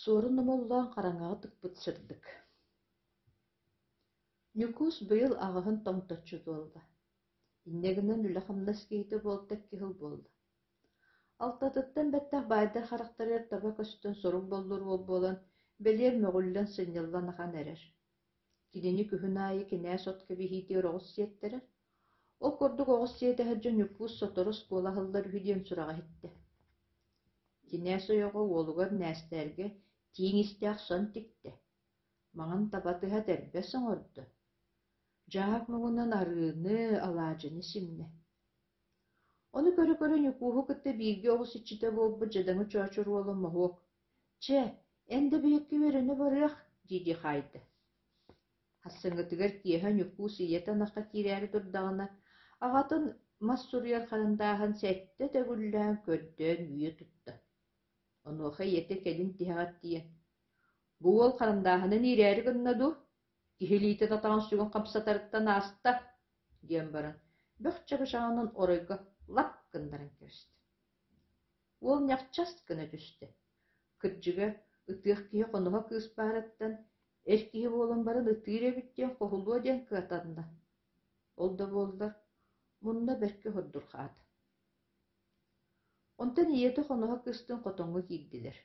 Sorun ollan qarangağı tıkpıt sırdık. Nükus bıyıl ağahın tomtoçu doldu. İnneginin ülehamnas keyti boltak kihil boldu. Altatıttan bettah baydar xaraqtarır taba köstön sorun boldur bolan belir mögüllen sınyllan ahan erer. Kidini kühün ayı kinää sotka bihiti roğus siyetterer. O korduk oğus siyete hacı nükus sotorus kola hıllar ühüdien surağa hitti. Kinää soyoğu olugar nästerge tiiň istiaq son tikti. Maňan tabatyha terbe soňordu. Jaak nugunan arыыны, alaajyny simne. Onu körü nükuhu kıttı birgi oğus içite bolbu jadaňy çoçur bolan mohuok. Çe, ende büyükki vereni barıaq, didi haydı. Hassaňytygar kiehe nükus iyeten aqqa kirääri durdağına, agatın mas suruyar xarandaahan sette tegüllään köddön büyü tuttu. Onuha iyete kelin tihagat diyen. Buol xarandaahanın irääri gınnadu. Kihiliite tatağın sügün kapsatarıktan asta, diyen baran. Bökçe bıçağının orayga lap gındaran kersti. Ol ñakçast gına düştü. Kırcıga ıtığ kihe konuha kısparattan, erkihi bolan baran ıtığır ebitten kohulluğa den kıatanda. Olda bollar, munna berke hordur xaad. Ontan iyete konuha kıstın kotongu girdiler.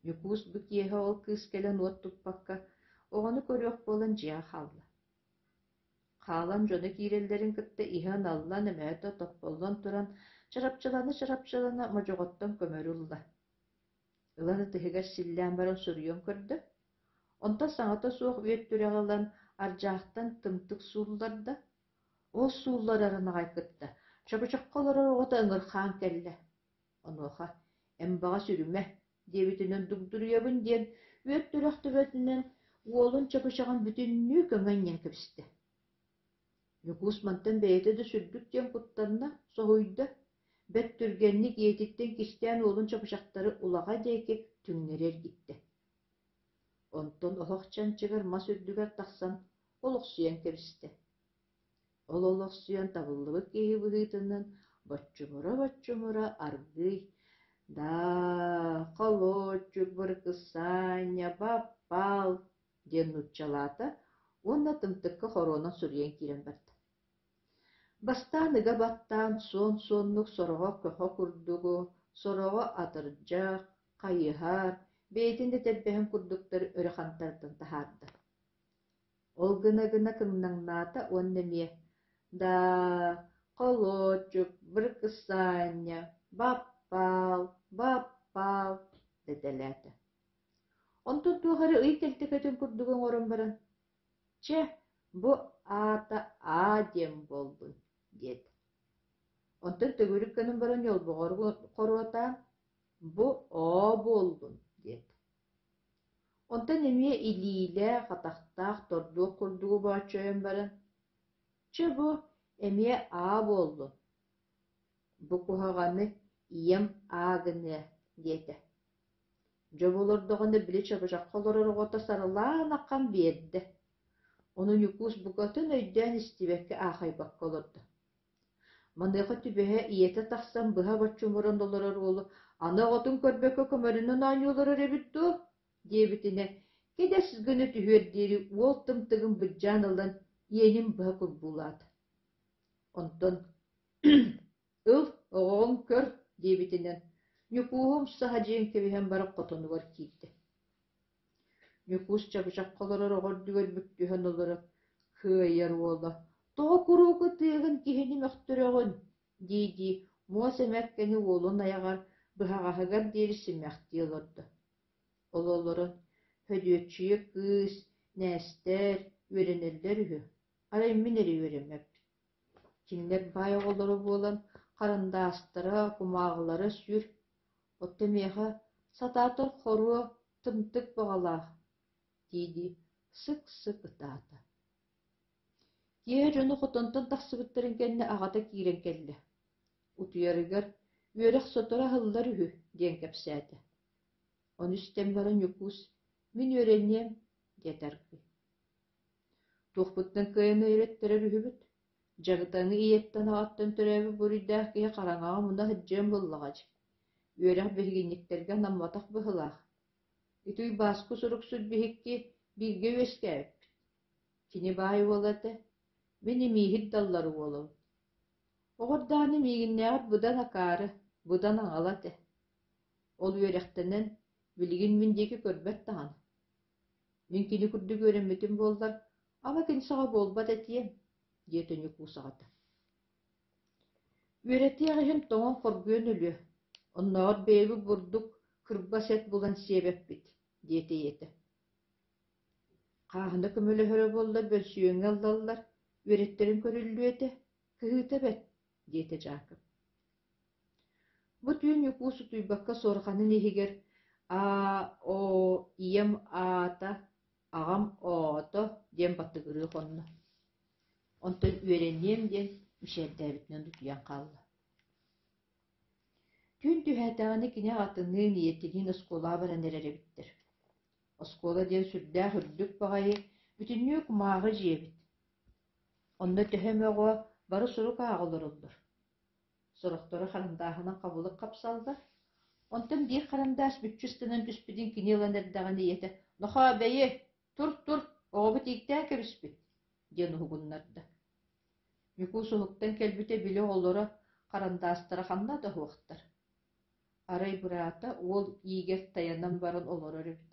Nükus bu kihe ol kıs kelen uot tuppakka, oğanı körüok bolan jiya xallı. Xalan jona kirellerin kıtta ihan allan emäte topbollan turan çarapçılana mojoğottan kömörülla. Ilan ıtıhıgar sillän baran suryon kördü. Onta saňata suoq üet türeğalan arjaaqtan tımtık suullarda, o suullar arana gaykıtta. Çapıçaqqalara oğata ıngırxaan kelle. Onuoxa, embağa sürüme, diebitinen dugduruyabın diyen üet türeq tübetinden uolun çapıçağın bütünnüü köngän ýenkebiste. Nükus mantan beyete de sürdük diyen kuttanna soğuydu. Bet türgenlik yetitten kistän uolun çapıçaqtары ulağa deykek tüňnerer gitti. Onton ohoqçan çıgar mas ürdüger taqsan oloqsuyan kebiste. Ol oloqsuyan tabıllıbı kehi bıhıtından botçumura argıy. Da kolotçuk bırkısanya bappal diyen nutçalata onna tımtıkka horona suryen kiren bardı. Bastanıga battan sonluk soroğa köho kurdugu, soroğa atırjak, kayıhar, beytinde terbehen kurdukları örehantardan tahardı. Ol gına kınnaŋnaata onnemiye. Da kolotçuk bırkısanya bappal dedeläti. Onton tuohары ый keltekötün kurdugun oron baran. Çe, bu ata adem boldun, dedi. Onton tögürükkanın baran yol koruotan, bu o boldun, dedi. Onton emiye iliyle qataqtaq torduq kurdugu bağçöyen baran. Çe, bu emiye a boldun. Bu kuhağanı iyem ağını, dedi. Jobolordoğunu bile çapıçaqqalar oğota sarılan akkan berdi. Onun Nükus bukatın öydän istibekke ağaybakka olurdu. Manıqa tübehe iyete taqsan bıha batçumuran dolarar oğlu, ana otun körbeke kömörünün anyolarar ebittu, diebitine, kedesiz gönü tühüerderi uol tımtıgın bıccan alan yenim bıha kurbuladı. Ondan, ıl, oğun kör, diebitinen, Nükuhum sahajiyen kebihen barak qotonu var kiydi. Nükus çapıçaqqalara roğordugar büktühen olarak hıyar ola. Toğa kuruğu tığın kihini möktüröğün, dedi, muas emekkeni olun ayagar bıhağahıgar derisi mekti olurdu. Olaların hödüötçüye kız, näster, öğrenirler ühü. Araymineri öğrenmek. Kimler bayağı oları bolan, karandastara, kumağılara sür, Ottemeha satator xoru tımtık bağala, dedi, sık ıtata. Kiye jonu xotonton taqsıbıttırın kenne ağata kiren kelle. Utuyarıgar, üörek sotora hıllar ühü, diyen kepsäti. On üstten baran Nükus, min öğreniyem, detergi. Tuğputtan kıyana öğrettirer ühübüt. Jagıtanı iyetten ağattan törebi buridaq kiye qaraŋağa muna hıccan bollağacı. Üörek behginliklerge nammataq bıhılaq. Итүй баску сурук сүрбиһикки бииргэ үөскээбит. Кини баай уолата, мен имииһит даллары уолабыт. Оҕордааны миигиннээҕит будан акаары, будан аҥалата. Ол үөрэхтэнэн билигин мин диэки көрбөт таҕана. Мин кини курдук үөрэммитим буоллар, ама кини саҕа буолбат этиэм, диэтэ Ньукуус-аҕата. Үөретиэҕиһин тоҥон хоргуйан өлүө, оннооҕор бэйэби бурдук кырбас эт булан сиэбэппит, диэтэ ийэтэ. Хаахына көмөлөһөрө буоллар бөлсүөҥҥэ аллаллар, үөреттерин көрүллүөтэ, кыһыыта бэт, диэтэ Дьаакып. Бу түүн Ньукуус утуйбакка суораханын иһигэр иэм аата, аҕам оото диэн баттыгырыы хонно. Онтон үөрэниэм диэн мишээрдээбитинэн утуйан хаалла. Түүн түһээтэҕини киниэх атыныын ийэтинин оскуолаа баран эрэрибиттэр. Оскуола диэн сүрдээх үрдүк баҕайы бүтүннүө кумааҕы дьиэбит. Онно төһөмөҕө бары сурук ааҕолоруллар. Сорохтору харамдааһынан хабылык хапсалдар. Онтон биир харамдаас бүччүстэнэн түспүтин кини ылан эрдэҕини ийэтэ: «Нохоо бэйи, тур, оҕобут ииктээ кэбиспит» диэн уһугуннарда. Ньукуус уһуктан кэлбитэ били оҕолоро харамдаастара ханна да уһуохтар. Арай быраата уол иигэр таянан баран олорор эбит.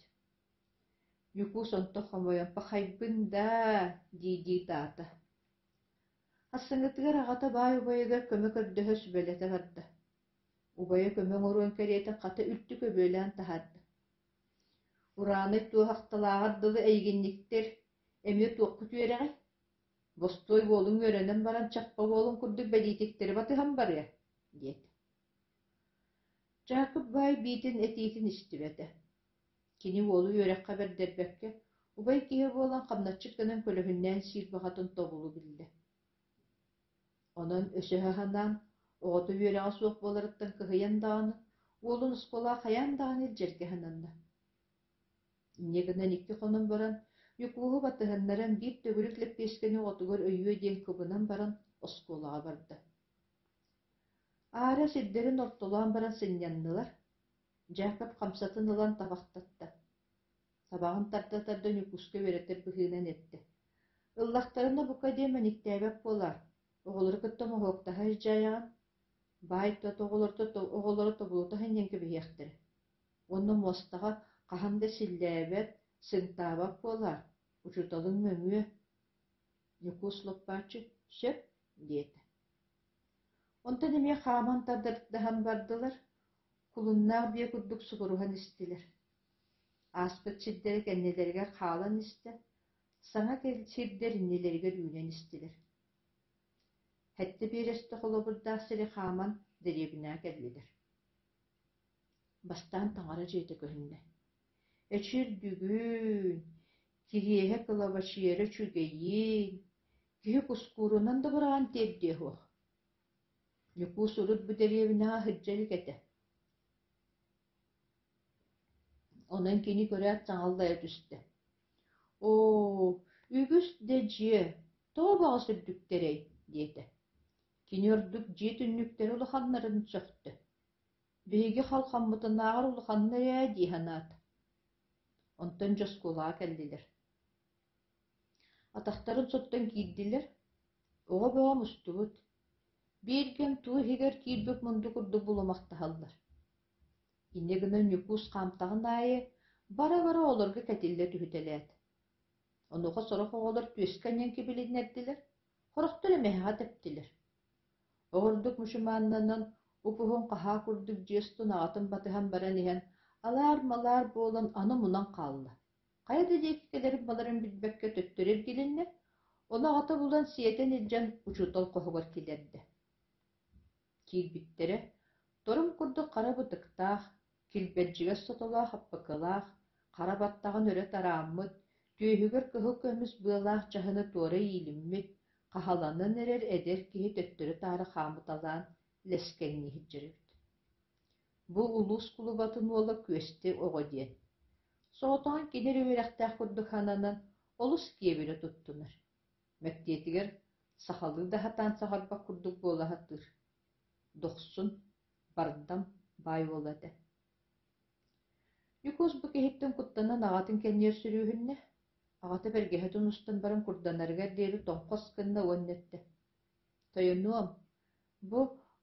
Ньукуус онто хомойон «Пахайбын да» дии таата. Ассыҥҥытыгар аҕата баай убайыгар көмө көрдөһө сүбэлэтэ барда. Убайа көмөң оруон кэриэтэ хата үлтү көбүөлээн таһаарда. Урааный туохахталааҕар дылы эйигинниктэр эмиэ туохпут үөрэҕи. Бостой уолуҥ үөрэнэн баран чаппа уолуҥ курдук бэлиитиктери батыһан барыа, диэт. Дьаакып баай биитин этиитин истибэтэ. Кини уолу үөрэххэ бэрдэрбэккэ убай киһи буолан хамначчык гынан көлөһүннээн сиирбаҕатын тобулу биллэ. Онон өсөһөһанаан оҕото үөрэҕэ суох буоларыттан кыһыйан даҕаны, уолун оскуолаа хайаан даҕаны илдьэргэ хананна. Инньэ гынан икки хонон баран Ньукууһу батыһыннаран биир төгүрүк лэппиэскэни оҕотугар өйүө диэн кыбынан баран оскуолаҕа барда. Аара сирдэрин ортолоон баран сынньаннылар, Дьаакып хамсатын ылан табахтатта. Табаҕын тарда Ньукууска үөрэттэр быһыынан этте. Ыллахтарына бука диэн мэниктээбэк буолаар, оҕолору кытта моһуоктаһа ылдьааҕын, баай тот оҕолоро тобулутаһан диэн кэбиһиэхтэрэ. Уонна муостаҕа хаһан да силлээбэт, сыҥтаабак буолаар, учуталыҥ мөҥүө. Ньукуус лоппааччы «Сөп» диэтэ. Онтон эмиэ хааман тардардаһан бардылар, кулуннаах бия курдук сугуруһан истилэр. Ааспыт сирдэрэ кэннилэригэр хаалан истэ, саҥа сирдэр иннилэригэр үүнэн истилэр. Хэттэ биэрэстэ холобурдаах сири хааман дэриэбинээх кэллилэр. Бастаан таҥара дьиэтэ көһүннэ. Эчирдүгүүн, кириэһэ кылабачыйара чүгэйиин, киһи кускуурунан да быраан тиэрдиэ уох. Ньукуус урут бу дэриэбинэҕэ сылдьалык этэ. Онон кини көрөөт саҥаллайа түстэ. «Оо, үгүс дэ дьиэ, тоҕо баҕа сүрдүктэрэй» диэтэ. Кини ордук дьиэ түннүктэр улаханнарын сөхтө. Биһиги халхаммытынааҕар улаханнар ээ дииһэнаат. Онтон дьоскуулаҕа кэллилэр. Атахтарын соттон киирдилэр, оҕо-бөҕө мустубут. Бииргэм туу иһигэр киирбүк мунду курдук буламахтаһаллар. Инньэ гынан Ньукуус хаамтаҕын аайы бара-бара олорго кэтиллэ түһүтэлээт. Онуоха сорох оҕолор түөскэ аньян кибилиннэрдилэр, хорохтор эмэһэҕэ тэптилэр. Оҕордук мушумааннанан упуһун хаһаа курдук дьиэстун аҕатын батыһан баран иһэн алаар-малаар буолан аны-мунан хаалла. Хайа да диэки кэлэрим баларын билбэккэ төттөрөр килиннэ, ону аҕата булан сиэтэн илдьэн учуутал хоһугар килэрдэ. Киирбиттэрэ торум курдук хара бытыктаах, килбэджигэр сотолоох аппакылаах, хара баттаҕын өрө тарааммыт, түйүһүгэр кыһыл көмүс быалаах чаһыны туора иилиммит, хаһаланын эрэр эдэр киһи төттөрү таары хаамыталаан лэскэннииһит дьэрибит. Бу улуус кулубатын уола күөстэ оҕо диэн. Соҕотоҕун кинэр үөрэхтээх курдук хананан олус киэбирэ туттунар. Мэктиэтигэр сахалыы да хатаан саҕарбак курдук буолаһатыыр. Дохсун, бардам баай уолата. Юкус бу кеһиттен куттанан аҕатын кэнниэр сүрүүһүннэ. Аҕата бэргэһэ тунустан баран курданарыгар диэри тоҥхос кынна уоннетте. Тойонуом, бу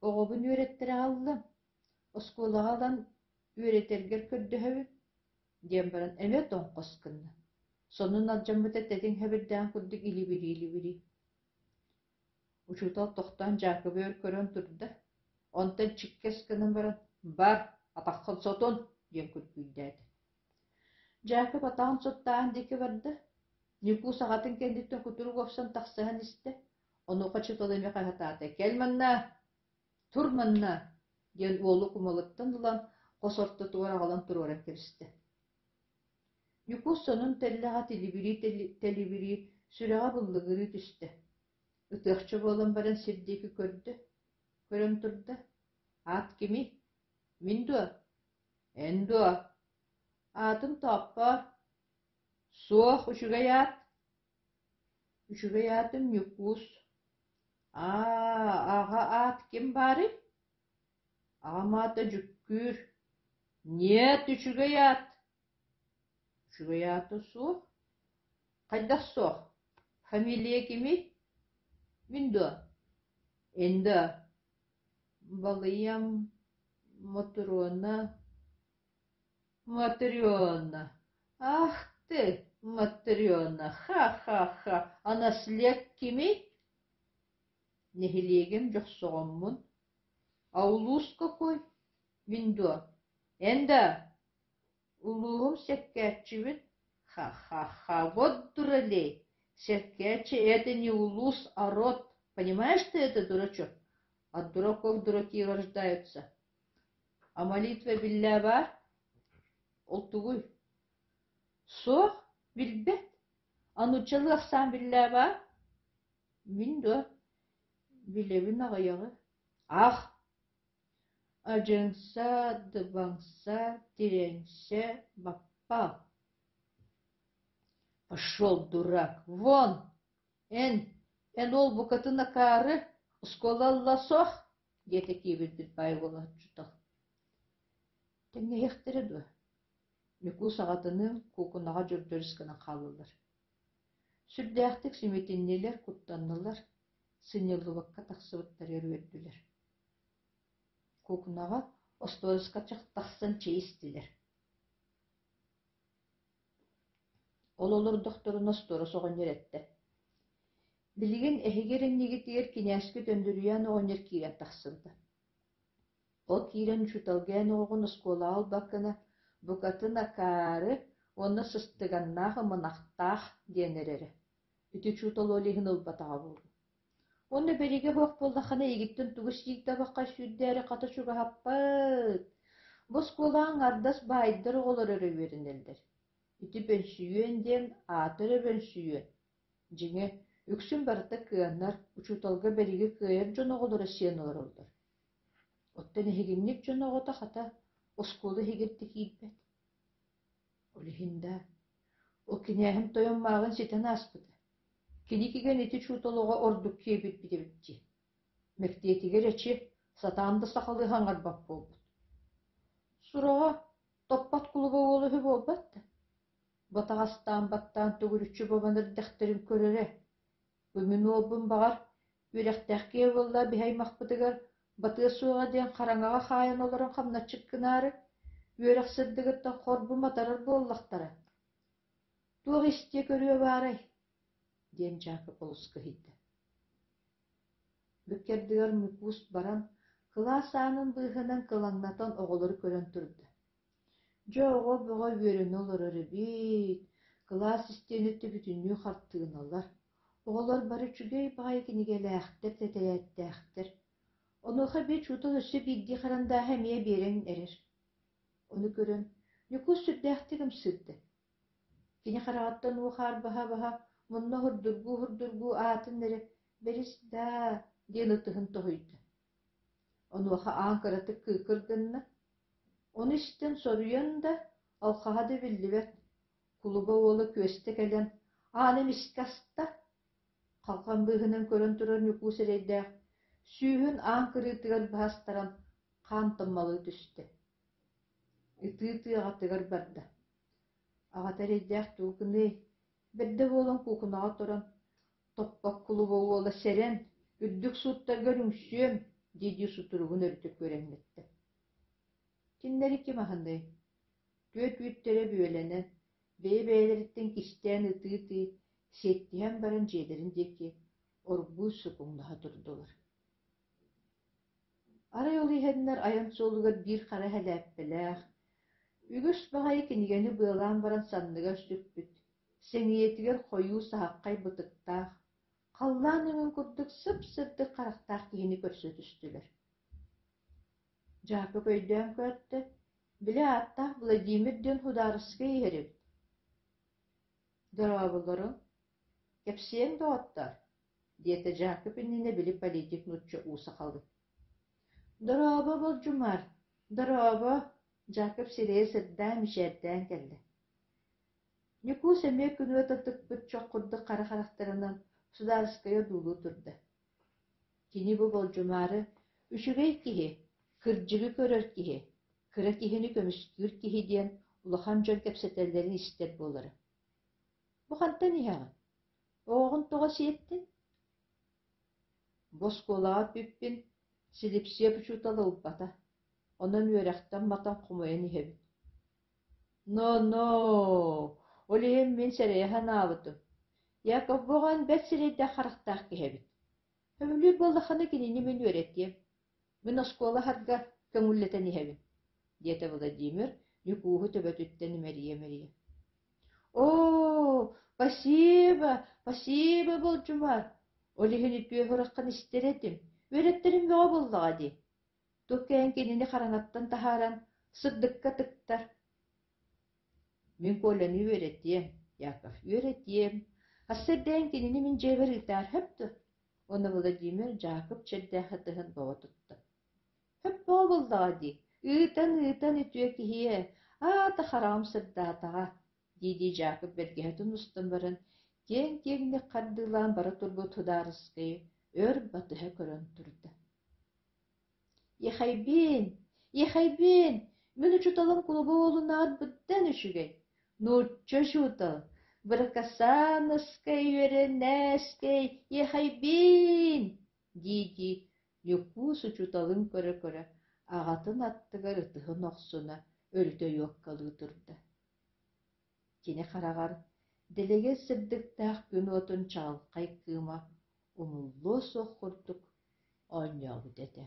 оҕобун үөрэттэрэ ааллым, оскуолаҕа алан үөретэргэр көрдөһөбүм, диэн баран эмэ тоҥхос кынна. Сонун алдьаммыта тэтиҥ хэбирдээн курдук илибири. Учуутал тохтоон Дьаакыбы өр көрөн турда, онтон чиккес кынан баран бар атаххан сотун диэн күркүйдээди. Дьаакып атаҕын соттаан дики барда, Никус аҕатын кэнниттэн кутурук опсон тахсыһан истэ, онуоха чытыл эми хаһатаата «Кэл манна, тур манна» диэн уолу кумалыттан ылан хосорто тугар аҕалан туруоран кэбистэ. Никус сонун теллэҕа телибири сүрэҕэ буллыгырыы түстэ. Ытыахчы буолан баран сирдиэки көрөн турда. «Аат кими?» «Мин дуо?» «Эн дуо?» «Аатым тааппа?» «Суох, үчүгэйаат?» «Үчүгэйаатым Никус». «Аға аат ким бары?» «Аҕамаата Дьүккүүр». «Нет, үчүгэйаат». «Үчүгэйааты суох?» «Хайдах суох?» «Фамилия кими?» «Мин дуо?» «Эн дуо?» «Балыйам Матрёна. Ах ты, Матрёна, ха-ха-ха. А наслед кими?» «Нехилиегем жохсоҕоммун». «А улуус какой?» «Мин дуо?» «Энда?» «Улуум сэркээччибит». «Ха-ха-ха, вот дуралей. Сэркээччи — это не улуус, а род. Понимаешь ты это, дурачок? От дураков дураки рождаются. А молитва билля бар?» «Ол тугуй». «Суох, билбет. Анучалы ахсан билля бар?» «Мин дуо». «Билебин аҕайаҕы». «Ах!» «Ажыҥса, дыбаҥса, тиреҥсе, баппал». «Пошел, дурак, вон! Эн ол букатын акаары, оскуолалла суох» диэте киибирбит байыуола чутал. Тэҥҥэйэхтэрэ дуо. Никус аҕатының куукунаҕа дьордьорусканан хааллылар. Сүрдээхтик симитиннилэр куттаннылар, сынньыллыбакка тахсыбыттар өрүөрдүлэр. Куукунаҕа осторуска тахсан чэйистилэр. Ол олордохторун осторус оҕонньор этте. Билигин эһигэр иннигитигэр кинээскит өндүрүйэн оҕонньор киирэн тахсыбыта. Ол киирэн чуталгээн оҕоҕун оскуолаҕыл баккана букатын акаары онно сыстыганнаах ымынахтаах диэнерере. Үтү чутал олиһин ылбатаҕа буолду. Онно бериге хуох буоллаххана игиттэн тугус иигдабакка сүүрдээри хата чугаһаппыт. Бу оскуолаҕын ардас баайдар оҕолор өрөбүөрүнэллэр. Үтү бөнсүйүөн диэн аатыры бөнсүйүөн. Дьиҥэ үксүн барыта кыаннар учууталга бериги кыайар дьон оҕолоро сиэн олороллор. Оттон эһигинник дьон оҕото хата оскуолу хигирти киирбэт. Олиһинда, ол кинээһим тойонмааҕын ситэн ааспыта. Кини киген ити чууталуоҕа ордук киэбит bitibitчи. Мектиэтигэр эчи сатаанда сахалыыһа аҥарбап буолбут. Сураҕа топпат кулуба уолуһу буолбатта. Батаҕастаан баттаан тугуруччу бабанырдэхтэрим көрөрэ. Бумин уолбун баҕар үөрэхтээх киэ буоллаа биһэймахпытыгар батыа суоҕа диэн хараҥаҕа хаайан олорон хамначчыккынаары үөрэх сырдыгыттан хорбу матарар буоллахтара. «Туох истиэ көрүө баарай» диэн Дьаакып олуска хийдэ. Бүккэрдыгар Никус баран кылаас аанын быыһынан кылаҥнатан оҕолору көрөн турда. «Дьоҕо бөҕө үөрүнэ олорор эбит, кылаас истиэнэтти бүтүннүү хартыыналар. Оҕолор бары үчүгэй баҕайы кинигэлээхтэр, тэтэйээттээхтэр. Онуоха бии чуутал өссө биирдии харандааһа эмиэ биэрэҥ эрэр». Ону көрөн Никус сүрдээхтик ымсыырда. Кини хараҕаттан уухаар баһа мунна хурдургуу аатын эрэ «Берис даа» диэн ытыһын тоһуйда. Онуоха аан кыратык кыыкыр гынна. Ону истэн соруйан да алхаһа да биллибэт. Кулуба уолу күөстэ кэлэн «Аана мискаста» халхан быыһынан көрөн турар Никус эрэйдээх сүүһүн аан кырыытыгар баһастаран хаан томмалыы түстэ. ытыы аҕатыгар барда. Аҕатар эддäэх туукыны бэрдэ буолан куукунаҕа туран, топпак кулубу уола сэрэн, үрдүк сууттаргар үҥсүөм диэдии сутуругун өрүтүк көрөҥнэтте. Киннери ким аһыны, түөт-үөттөрө бүөлэнэн, бэйэ-бэйэлэриттэн кистээн ытыы сиэттиһэн баран дьиэлэрин диэки оргуу сукуҥнаһа турдулар. Арай ол иһэннэр айан суолугар биир хара хэлээппэлээх, үгүс баҕайы кинигэни быалаан баран санныгар сүппүт, сэҥиэтигэр хойуу саһаккай бытыктаах, халлаан ыҥын курдук сып-сырдык харахтаах киһини көрсө түстүлэр. Дьаакып өйдөөн көттө, билэ ааттаах Владимир диэн Худаарыска иһэрибит. Дорообулорун, кэпсиэҥ доҕоттор, диэтэ Дьаакып иннинэ били политик нуччу ууса халык. Дорообо болдьумар, дорообо, Дьаакып сирэйэ сырдаан мичээрдээн кэллэ. Ньукуу сэмиэ күнүө тытыкпыт чоххурдук хара харахтарынан Худаарыскайа дуулуу турда. Кини бу болдьумаары үчүгэй киһи, кырдьыгы көрөр киһи, кыра киһини көмүскүүр киһи диэн улахан дьон кэпсэтэллэрин истэр буолара. Бу хантан иһэҕин, оҕоҕун тоҕо сиэттин? Бос куолаҕа бүппин силипсиэ пучуутала уппата, онон үөрэхтэн матан хумуйан иһэбит. Но, ол иһин мин сэрэйэһэн аабытым. Яковбоҕон бэт сирэйдэх харахтаах киһэбит. Хөбүлүү буоллаххына кинини мин үөретиэм. Мин оскуола харга көҥүллэтэн иһэбин, диэтэ Владимир ньукууһу төбөтүттэн имэрийэ. О, спасибо, болдьумар. Ол иһин үтүө хүраххын истеретим. Үөреттерим бөҕө буоллаҕа ди. Тук кэйэн кинини хараҥаттан таһааран сырдыкка тыктар. Мин Коляны үөретиэм, Яков, үөретиэм. Хассырдэйэн кинини мин дьиэбэр ыытаар хөптө. Оны Владимир Дьаакып чэрдээхэ тыһын бөҕө тутта. Хөп бөҕө буоллаҕа ди. Ыытан үтүө киһиэ, аата хараҕым сырдаатаҕа, диидии Дьаакып бэргэһэтин устан баран, киэҥ-киэҥник хардыылаан бара турбут Худаарыскайы өр батыһа көрөн турда. Ехайбин, мен учуталан кулуба олунаат бүттэн үчүгэй. Нуучча чуутал, быракасааныскай үөрэнээскэй, ехайбин, диидии ньукуу сучуталын көрө-көрө, аҕатын аттыгар ытыһын охсуна өрүтө юоккалыы турда. Кини хараҕар дэлэгэ сырдыктаах күн уотун чаҕылхай кыыма умуллуо суох курдук оонньообут этэ.